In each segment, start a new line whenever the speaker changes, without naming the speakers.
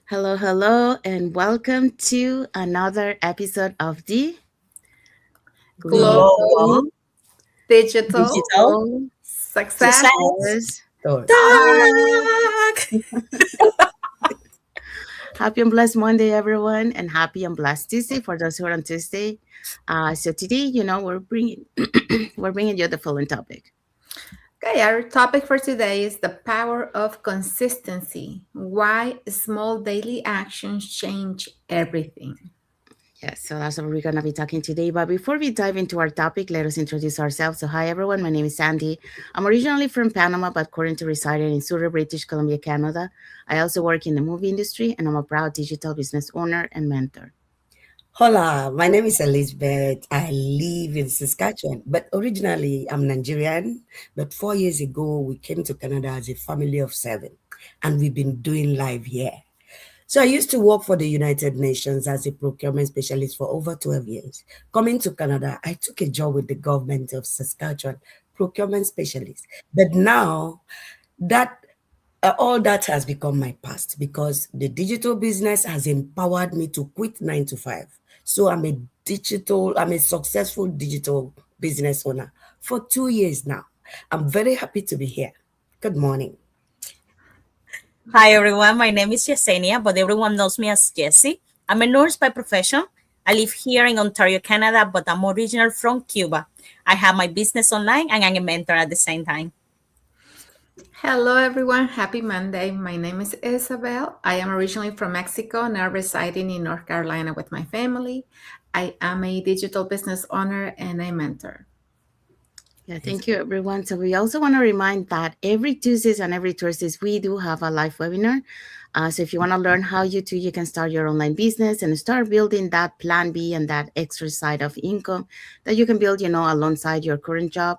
Hello, hello, and welcome to another episode of the
Global
Global
Digital
Digital
Success
Success
Success
story.
Talk.
Happy and blessed Monday, everyone, and happy and blessed Tuesday for those who are on Tuesday. So today, we're bringing we're bringing you the following topic.
Okay, our topic for today is the power of consistency. Why small daily actions change everything.
Yes, so that's what we're going to be talking today. But before we dive into our topic, let us introduce ourselves. So, hi everyone, my name is Sandy. I'm originally from Panama, but currently residing in Surrey, British Columbia, Canada. I also work in the movie industry, and I'm a proud digital business owner and mentor.
Hola, my name is Elizabeth. I live in Saskatchewan, but originally I'm Nigerian. But 4 years ago, we came to Canada as a family of seven, and we've been doing live here. So I used to work for the United Nations as a procurement specialist for over 12 years. Coming to Canada, I took a job with the government of Saskatchewan, procurement specialist. But now that all that has become my past because the digital business has empowered me to quit 9 to 5. So I'm a successful digital business owner for 2 years now. I'm very happy to be here. Good morning.
Hi everyone, my name is Yesenia, but everyone knows me as Jessie. I'm a nurse by profession. I live here in Ontario, Canada, but I'm original from Cuba. I have my business online and I'm a mentor at the same time.
Hello, everyone. Happy Monday. My name is Isabel. I am originally from Mexico, now residing in North Carolina with my family. I am a digital business owner and a mentor.
Yeah, thank you, everyone. So we also want to remind that every Tuesdays and every Thursdays we do have a live webinar. So if you want to learn how you can start your online business and start building that plan B and that extra side of income that you can build, alongside your current job.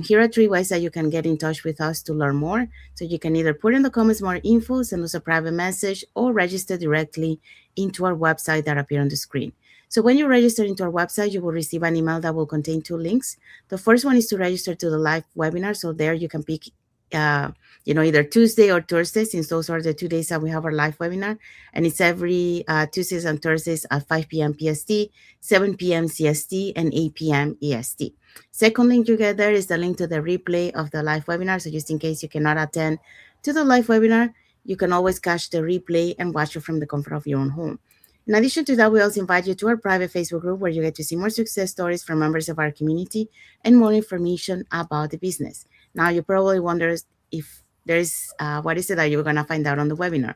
Here are three ways that you can get in touch with us to learn more. So you can either put in the comments more info, send us a private message, or register directly into our website that appear on the screen. So when you register into our website, you will receive an email that will contain two links. The first one is to register to the live webinar. So there you can pick, either Tuesday or Thursday, since those are the 2 days that we have our live webinar. And it's every Tuesdays and Thursdays at 5 p.m. PST, 7 p.m. CST, and 8 p.m. EST. Second link you get there is the link to the replay of the live webinar. So just in case you cannot attend to the live webinar, you can always catch the replay and watch it from the comfort of your own home. In addition to that, we also invite you to our private Facebook group where you get to see more success stories from members of our community and more information about the business. Now, you probably wonder if there's what is it that you're going to find out on the webinar.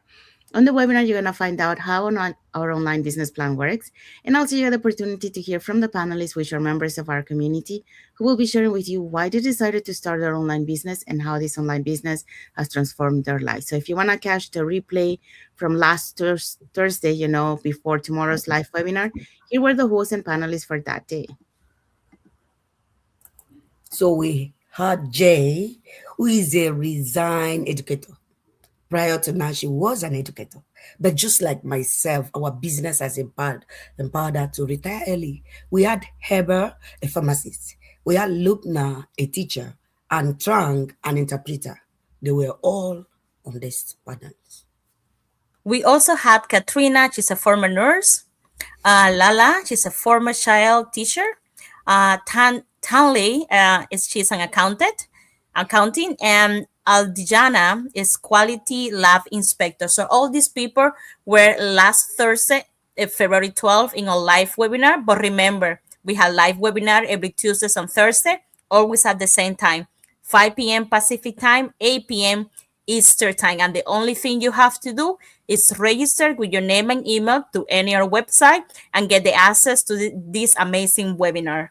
On the webinar, you're going to find out how our online business plan works, and also you have the opportunity to hear from the panelists, which are members of our community, who will be sharing with you why they decided to start their online business and how this online business has transformed their life. So if you want to catch the replay from last Thursday, before tomorrow's live webinar, here were the hosts and panelists for that day.
So we had Jay, who is a resigned educator. Prior to now, she was an educator. But just like myself, our business has empowered her to retire early. We had Heber, a pharmacist. We had Lubna, a teacher, and Trang, an interpreter. They were all on this panel.
We also had Katrina, she's a former nurse. Lala, she's a former child teacher. Tanley, she's an accounting, and Aldijana is quality lab inspector. So all these people were last Thursday, February 12th, in a live webinar. But remember, we have live webinar every Tuesdays and Thursday, always at the same time, 5 p.m. Pacific time, 8 p.m. Easter time. And the only thing you have to do is register with your name and email to any our website and get the access to this amazing webinar.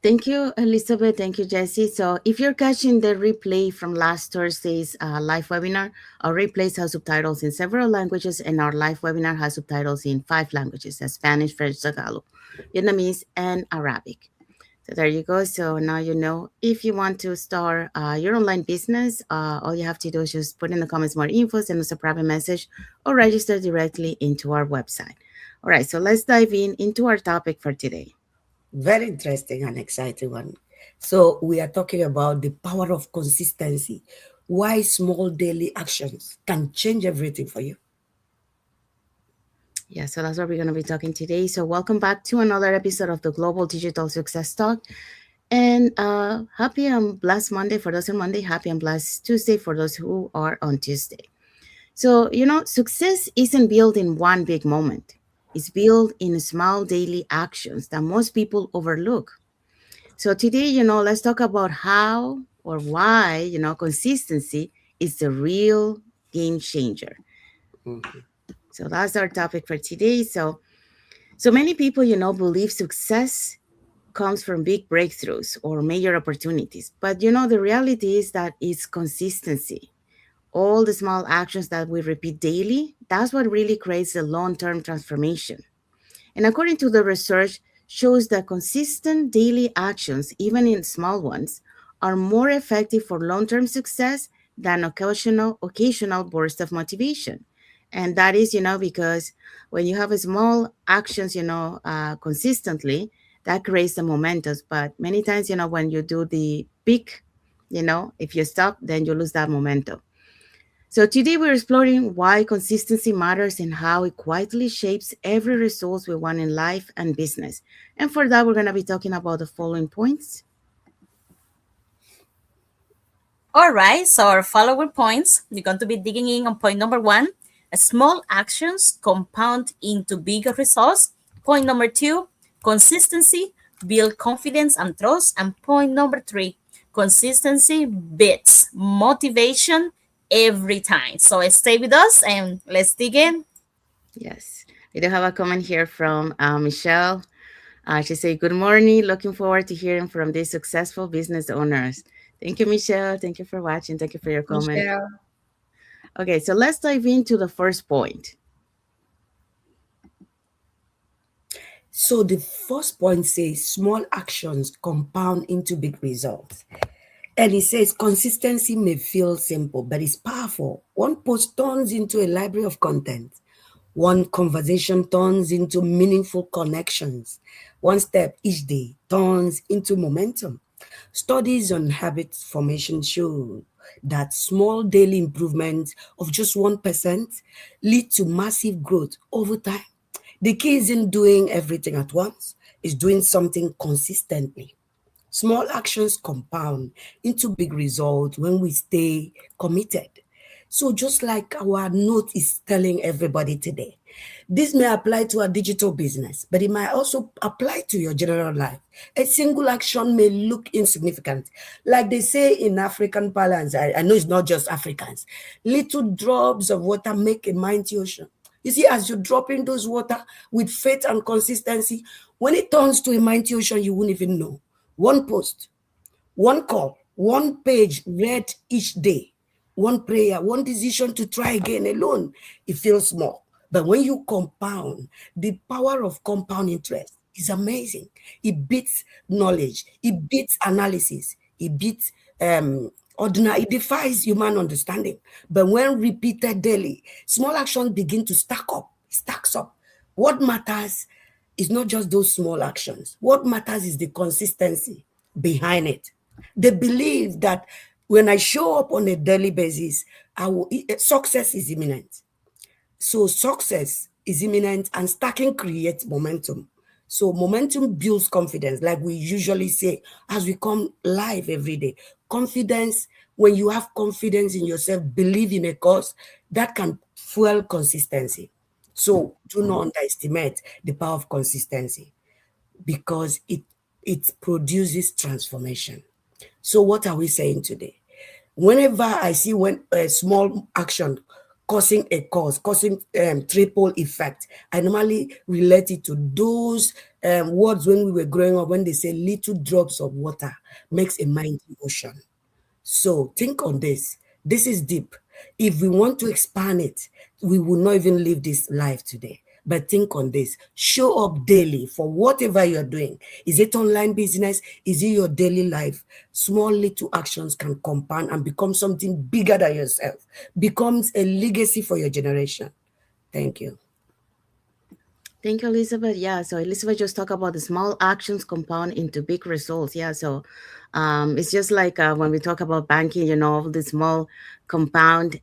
Thank you, Elizabeth. Thank you, Jesse. So if you're catching the replay from last Thursday's live webinar, our replays have subtitles in several languages, and our live webinar has subtitles in 5 languages: Spanish, French, Tagalog, Vietnamese, and Arabic. So there you go. So now you know if you want to start your online business, all you have to do is just put in the comments more info, send us a private message, or register directly into our website. All right, so let's dive into our topic for today.
Very interesting and exciting one. So we are talking about the power of consistency. why small daily actions can change everything for you.
Yeah, so that's what we're going to be talking today. So, welcome back to another episode of the Global Digital Success Talk. And happy and blessed Monday for those on Monday. Happy and blessed Tuesday for those who are on Tuesday. So, success isn't built in one big moment, it's built in small daily actions that most people overlook. So, today, let's talk about how or why, consistency is the real game changer.
Mhm.
So, that's our topic for today. So many people, believe success comes from big breakthroughs or major opportunities. But the reality is that it's consistency. All the small actions that we repeat daily, that's what really creates a long-term transformation. And according to the research, shows that consistent daily actions, even in small ones, are more effective for long-term success than occasional bursts of motivation. And that is, because when you have a small actions, consistently, that creates the momentum. But many times, when you do the big, if you stop, then you lose that momentum. So today we're exploring why consistency matters and how it quietly shapes every result we want in life and business. And for that, we're going to be talking about the following points.
All right, so our following points, we're going to be digging in on point number one. Small actions compound into bigger results. Point number two, consistency build confidence and trust. And point number three, consistency beats motivation every time. So stay with us and let's dig in.
Yes, we do have a comment here from Michelle. She said, "Good morning. Looking forward to hearing from these successful business owners." Thank you, Michelle. Thank you for watching. Thank you for your comment.
Michelle.
Okay, so let's dive into the first point.
So the first point says small actions compound into big results. And it says consistency may feel simple, but it's powerful. One post turns into a library of content. One conversation turns into meaningful connections. One step each day turns into momentum. Studies on habit formation show that small daily improvements of just 1% lead to massive growth over time. The key isn't doing everything at once, it's doing something consistently. Small actions compound into big results when we stay committed. So, just like our note is telling everybody today, this may apply to a digital business, but it might also apply to your general life. A single action may look insignificant. Like they say in African parlance, I know it's not just Africans, little drops of water make a mighty ocean. You see, as you drop in those water with faith and consistency, when it turns to a mighty ocean, you won't even know. One post, one call, one page read each day, one prayer, one decision to try again alone, it feels small. But when you compound, the power of compound interest is amazing. It beats knowledge, it beats analysis, it beats ordinary, it defies human understanding. But when repeated daily, small actions begin to stacks up. What matters is not just those small actions. What matters is the consistency behind it. They believe that when I show up on a daily basis, success is imminent. So success is imminent and stacking creates momentum. So momentum builds confidence, like we usually say as we come live every day. Confidence, when you have confidence in yourself, believe in a cause, that can fuel consistency. So do not underestimate the power of consistency because it produces transformation. So what are we saying today? Whenever I see when a small action causing a cause, causing triple effect, I normally relate it to those words when we were growing up when they say little drops of water makes a mighty ocean. So think on this. This is deep. If we want to expand it, we will not even live this life today. But think on this. Show up daily for whatever you're doing. Is it online business? Is it your daily life? Small little actions can compound and become something bigger than yourself. Becomes a legacy for your generation. Thank you.
Thank you, Elizabeth. Yeah, so Elizabeth just talked about the small actions compound into big results. Yeah, so it's just like when we talk about banking, all the small compound,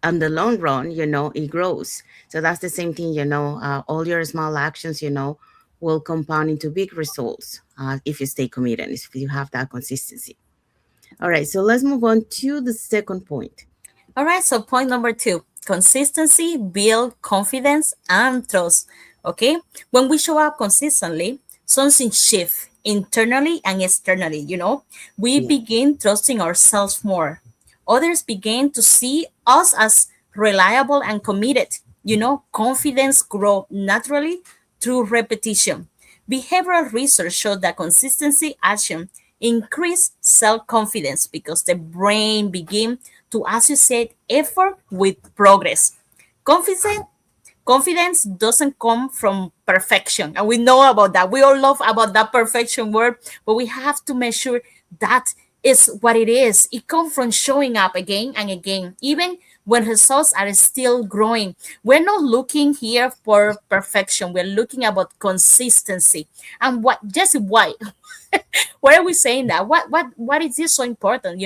on the long run, it grows. So that's the same thing, all your small actions, will compound into big results if you stay committed, if you have that consistency. All right, so let's move on to the second point.
All right, so point number two, consistency build confidence and trust. Okay, when we show up consistently, something shift internally and externally. We
Yeah.
begin trusting ourselves more. Others begin to see us as reliable and committed. Confidence grow naturally through repetition. Behavioral research showed that consistency action increase self-confidence because the brain begin to associate effort with progress. Confidence confidence doesn't come from perfection, and we know about that. We all love about that perfection word, but we have to make sure that is what it is. It comes from showing up again and again, even when results are still growing. We're not looking here for perfection, we're looking about consistency. And what, just why why are we saying that? What is this so important?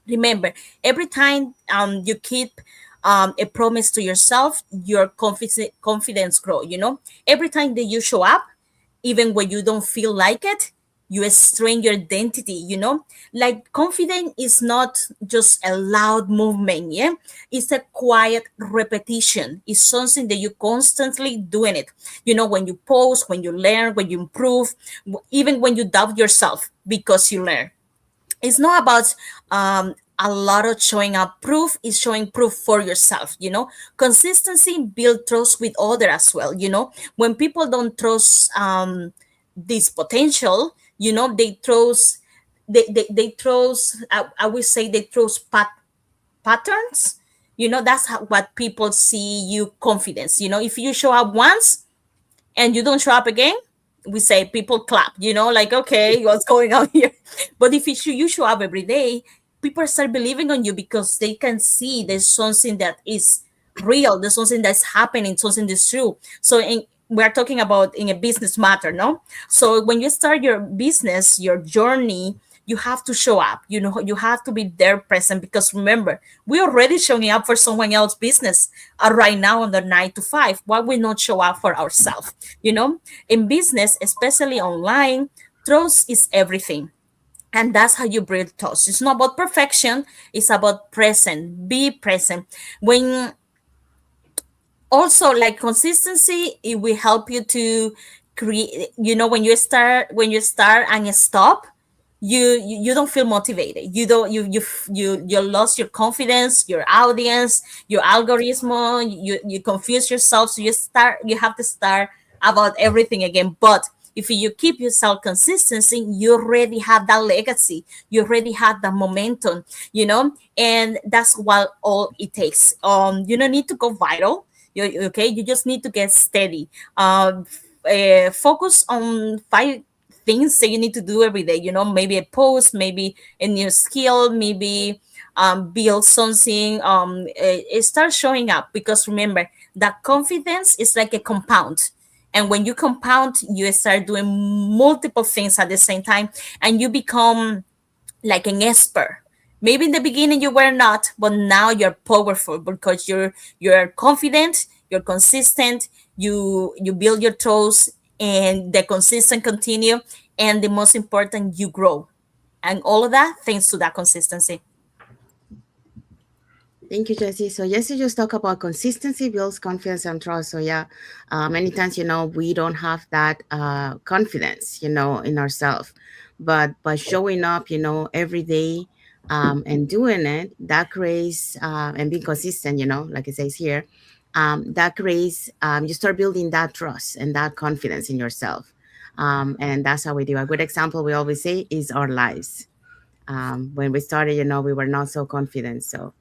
Remember, every time you keep a promise to yourself, your confidence grow. Every time that you show up, even when you don't feel like it, you strain your identity. Like confidence is not just a loud movement. Yeah, it's a quiet repetition. It's something that you constantly doing it. When you post, when you learn, when you improve, even when you doubt yourself because you learn. It's not about a lot of showing up proof. Is showing proof for yourself. Consistency build trust with other as well. When people don't trust this potential, they trust, they trust, I would say they trust patterns. That's what people see you confidence. If you show up once and you don't show up again, we say people clap, like, okay, what's going on here? But if you show up every day, people start believing on you because they can see there's something that is real, there's something that's happening, something that's true. So we're talking about in a business matter, no? So when you start your business, your journey, you have to show up. You have to be there present, because remember, we're already showing up for someone else's business right now on the 9 to 5. Why we not show up for ourselves? In business, especially online, trust is everything. And that's how you build trust. It's not about perfection, it's about present. Be present. When also, like, consistency, it will help you to create. When you start and stop, you don't feel motivated. You don't you lost your confidence, your audience, your algorithm. You confuse yourself, so you have to start about everything again. But if you keep yourself consistency, you already have that legacy, you already have the momentum. And that's what all it takes. You don't need to go viral. Okay, you just need to get steady. Focus on 5 things that you need to do every day. Maybe a post, maybe a new skill, maybe build something. Start showing up, because remember that confidence is like a compound. And when you compound, you start doing multiple things at the same time, and you become like an expert. Maybe in the beginning you were not, but now you're powerful because you're confident, you're consistent, you build your trust, and the consistent continue, and the most important, you grow. And all of that thanks to that consistency.
Thank you, Jesse. So Jesse just talked about consistency builds confidence and trust. So yeah, many times, we don't have that confidence, in ourselves. But by showing up, every day and doing it, that creates, and being consistent, like it says here, that creates, you start building that trust and that confidence in yourself. And that's how we do. A good example we always say is our lives. When we started, we were not so confident. So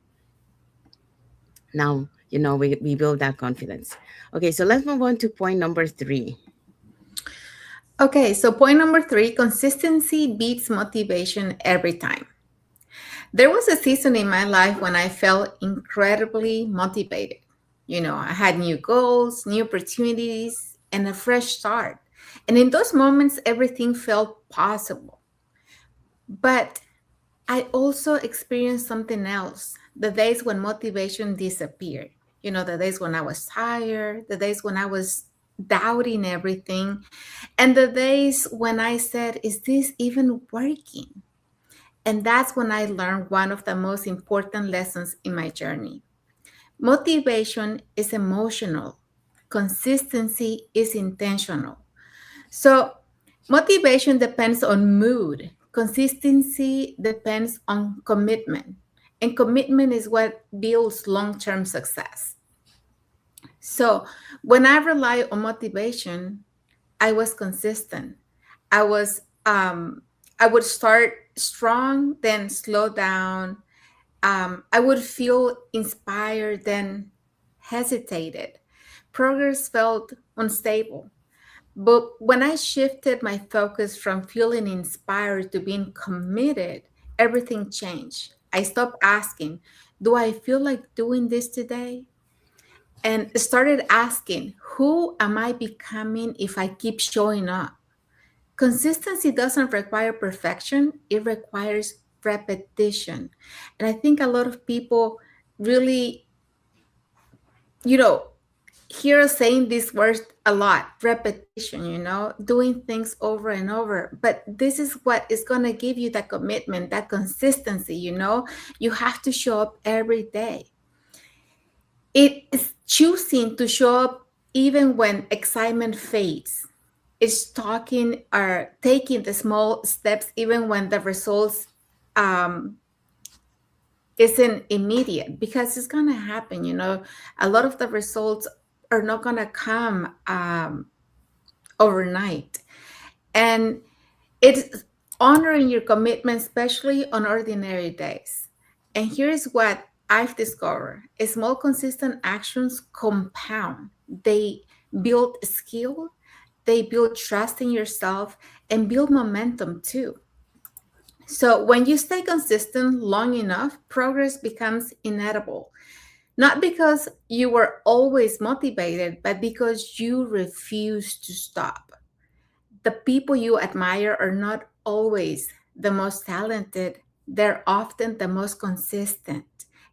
now we build that confidence. Okay, so let's move on to point number 3.
Okay, so point number 3, consistency beats motivation every time. There was a season in my life when I felt incredibly motivated. I had new goals, new opportunities, and a fresh start. And in those moments, everything felt possible. But I also experienced something else, the days when motivation disappeared. The days when I was tired, the days when I was doubting everything, and the days when I said, is this even working? And that's when I learned one of the most important lessons in my journey. Motivation is emotional, consistency is intentional. So, motivation depends on mood, consistency depends on commitment, and commitment is what builds long term success. So, when I rely on motivation, I was consistent. I was, I would start strong, then slow down. I would feel inspired, then hesitated. Progress felt unstable. But when I shifted my focus from feeling inspired to being committed, everything changed. I stopped asking, do I feel like doing this today? And started asking, who am I becoming if I keep showing up? Consistency doesn't require perfection, it requires repetition. And I think a lot of people really, you know, hear us saying these words a lot, repetition, doing things over and over. But this is what is going to give you that commitment, that consistency. You have to show up every day. It is choosing to show up even when excitement fades. It's talking or taking the small steps even when the results um, isn't immediate, because it's going to happen. A lot of the results are not going to come overnight. And it's honoring your commitment, especially on ordinary days. And here's what I've discovered: small, consistent actions compound. They build skill, they build trust in yourself, and build momentum too. So when you stay consistent long enough, progress becomes inevitable. Not because you were always motivated, but because you refuse to stop. The people you admire are not always the most talented, they're often the most consistent.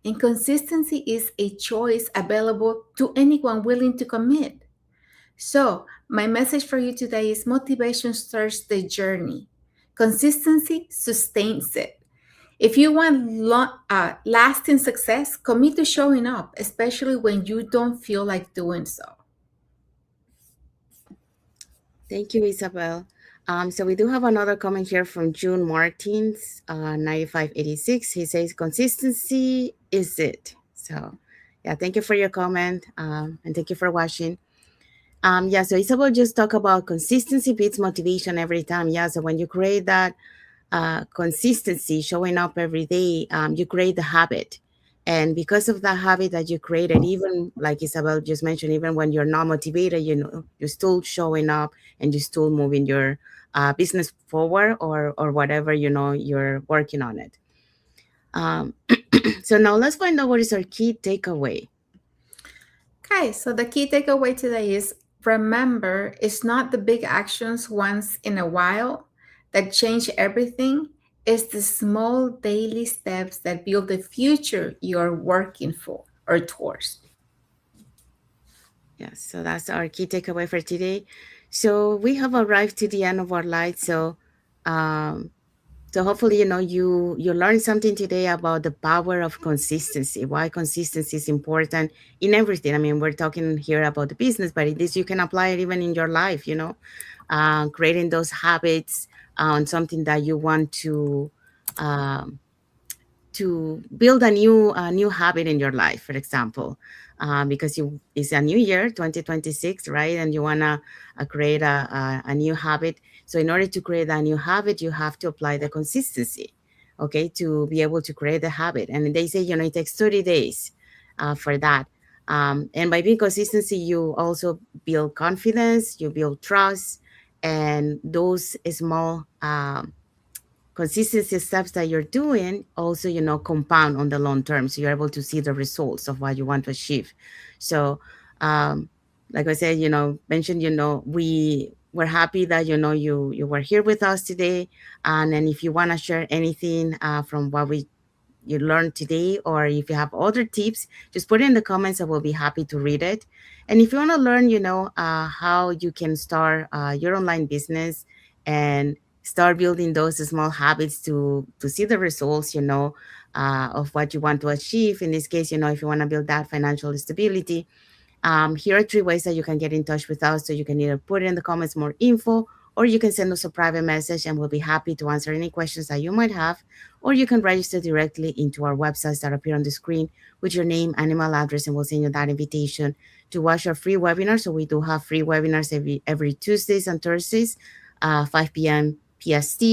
And consistency is a choice available to anyone willing to commit. So, my message for you today is: motivation starts the journey, consistency sustains it. If you want lasting success, commit to showing up, especially when you don't feel like doing so.
Thank you, Isabel. So we do have another comment here from June Martins, 9586. He says, consistency is it. So, yeah, thank you for your comment, and thank you for watching. Yeah, so Isabel just talked about consistency beats motivation every time. Yeah, so when you create that consistency, showing up every day, you create the habit. And because of that habit that you created, even like Isabel just mentioned, even when you're not motivated, you're still showing up and you're still moving your business forward, or whatever, you're working on it. Um, so now let's find out what is our key takeaway.
Okay, so the key takeaway today is: remember, it's not the big actions once in a while that change everything. It's the small daily steps that build the future you're working for or towards.
Yes, so that's our key takeaway for today. So we have arrived to the end of our light. Um, so hopefully, you learned something today about the power of consistency. Why consistency is important in everything. I mean, we're talking here about the business, but in this you can apply it even in your life. Creating those habits on something that you want um, to build a new habit in your life, for example, because it's a new year, 2026, right? And you want to create a new habit. So in order to create a new habit, you have to apply the consistency, okay, to be able to create the habit. And they say, it takes 30 days for that. And by being consistency, you also build confidence, you build trust, and those small consistency steps that you're doing also, compound on the long term. So you're able to see the results of what you want to achieve. So, um, like I said, mentioned, we're happy that, you were here with us today. And then if you want to share anything from what you learned today, or if you have other tips, just put it in the comments. I will be happy to read it. And if you want to learn, how you can start your online business and start building those small habits to see the results, of what you want to achieve. In this case, if you want to build that financial stability, here are three ways that you can get in touch with us. So you can either put in the comments more info, or you can send us a private message and we'll be happy to answer any questions that you might have. Or you can register directly into our websites that appear on the screen with your name and email address, and we'll send you that invitation to watch our free webinar. So we do have free webinars every Tuesdays and Thursdays, 5 p.m. PST,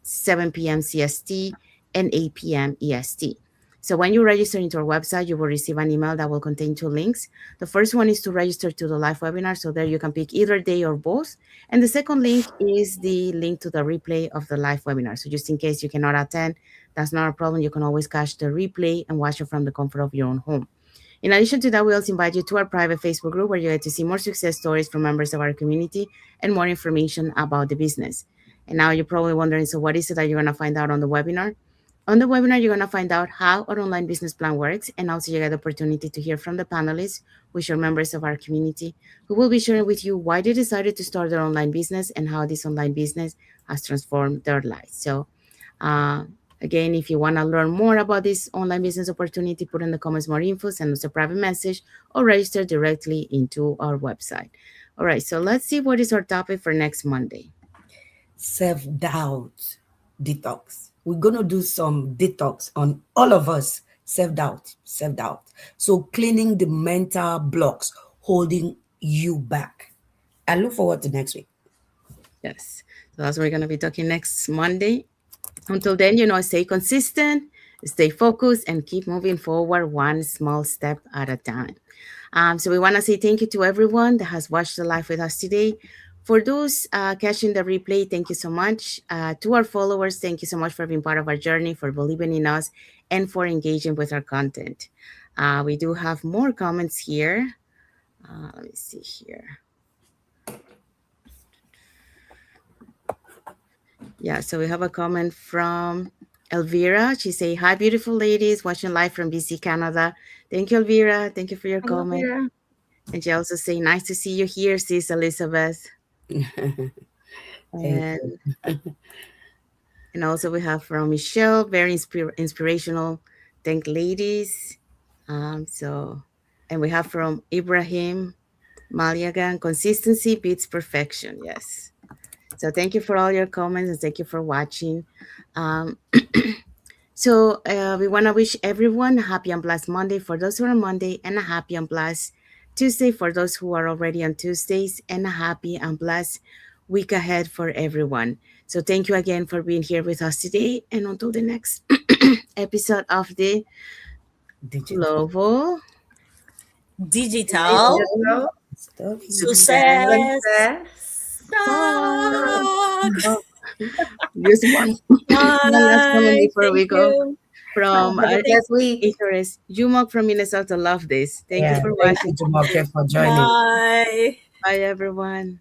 7 p.m. CST, and 8 p.m. EST. So when you register into our website, you will receive an email that will contain two links. The first one is to register to the live webinar. So there you can pick either day or both. And the second link is the link to the replay of the live webinar. So just in case you cannot attend, that's not a problem. You can always catch the replay and watch it from the comfort of your own home. In addition to that, we also invite you to our private Facebook group where you get to see more success stories from members of our community and more information about the business. And now you're probably wondering, so what is it that you're going to find out on the webinar? On the webinar, you're going to find out how our online business plan works, and also you get the opportunity to hear from the panelists, which are members of our community, who will be sharing with you why they decided to start their online business and how this online business has transformed their lives. So, uh, again, if you want to learn more about this online business opportunity, put in the comments more info, send us a private message, or register directly into our website. All right, so let's see what is our topic for next Monday.
Self-doubt detox. We're going to do some detox on all of us. Self-doubt. So cleaning the mental blocks holding you back. I look forward to next week.
Yes, so that's what we're going to be talking next Monday. Until then, stay consistent, stay focused, and keep moving forward one small step at a time. So we want to say thank you to everyone that has watched the live with us today. For those catching the replay, thank you so much. To our followers, thank you so much for being part of our journey, for believing in us, and for engaging with our content. We do have more comments here. Let me see here. Yeah, so we have a comment from Elvira. She say, "Hi, beautiful ladies, watching live from BC, Canada." Thank you, Elvira. Thank you for your
Hello,
comment.
Vera.
And she also say, "Nice to see you here, sis Elizabeth."
Thank
And
you.
and also we have from Michelle, very inspirational. Thank ladies. So, and we have from Ibrahim Maliagan, consistency beats perfection. Yes. So thank you for all your comments and thank you for watching. Um, So we want to wish everyone a happy and blessed Monday for those who are on Monday, and a happy and blessed Tuesday for those who are already on Tuesdays, and a happy and blessed week ahead for everyone. So thank you again for being here with us today, and until the next episode of the
Digital
Global
Digital
Digital
story.
success.
success.
Talk.
Oh, just one last comment
Bye.
before we
Thank
go
you.
from
Have a
Thank,
blessed week.
Interest. Jumok from Minnesota, love this. Thank you
Yeah,
for
thank you,
watching.
Jumoke, for joining.
bye.
Bye, everyone.